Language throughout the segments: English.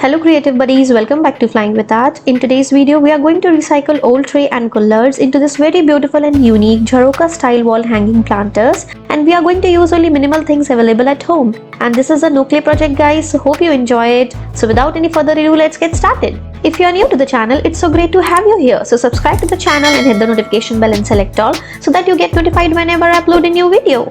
Hello creative buddies, welcome back to Flying with Art. In today's video, we are going to recycle old tray and colors into this very beautiful and unique Jharokha style wall hanging planters, and we are going to use only minimal things available at home. And this is a no clay project guys, so hope you enjoy it. So without any further ado, let's get started. If you are new to the channel, it's so great to have you here. So subscribe to the channel and hit the notification bell and select all so that you get notified whenever I upload a new video.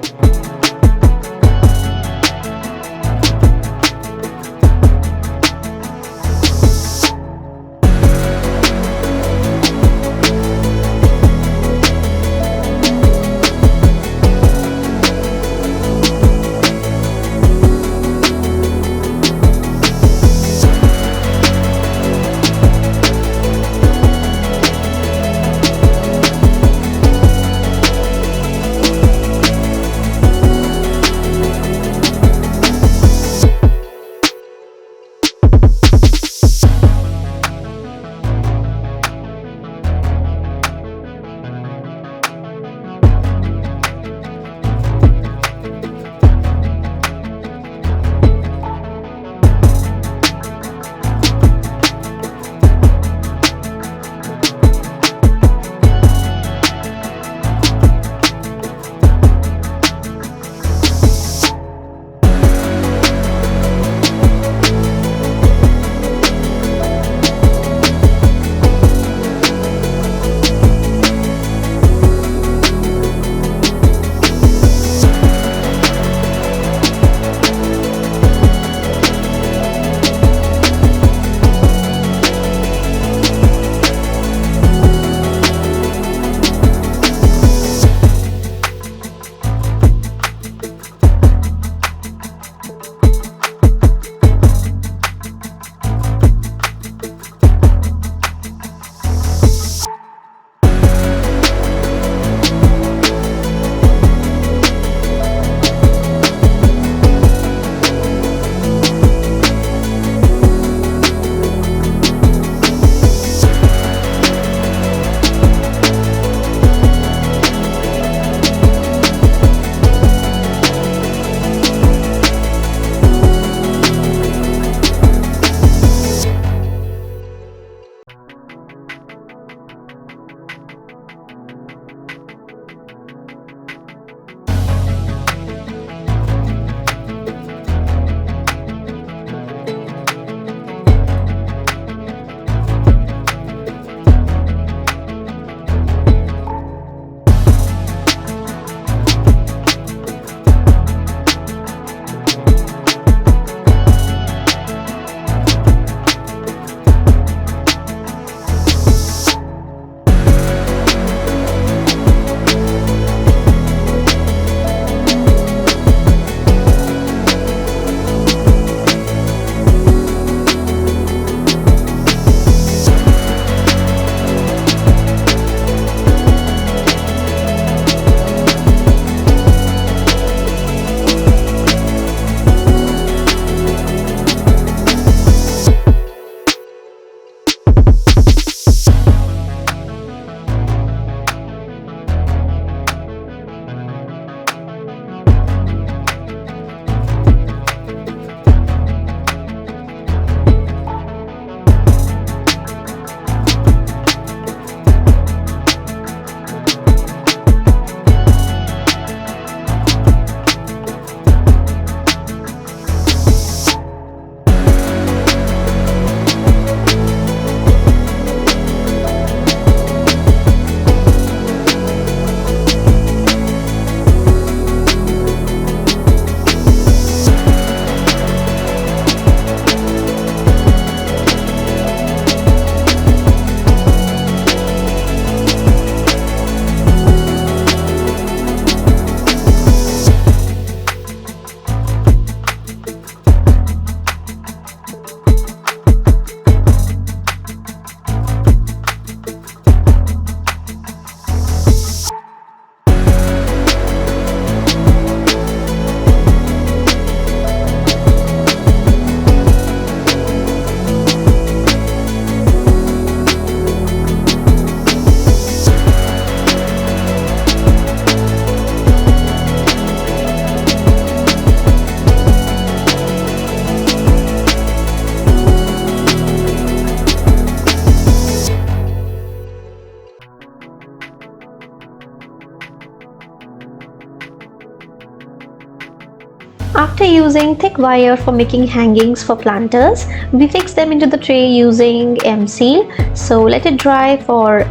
After using thick wire for making hangings for planters, we fix them into the tray using M-seal. So let it dry for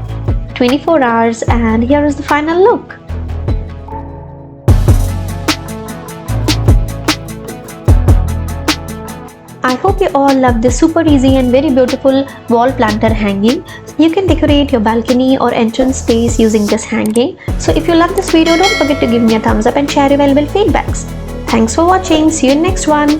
24 hours and here is the final look. I hope you all love this super easy and very beautiful wall planter hanging. You can decorate your balcony or entrance space using this hanging. So if you love this video, don't forget to give me a thumbs up and share your valuable feedbacks. Thanks for watching. See you in next one.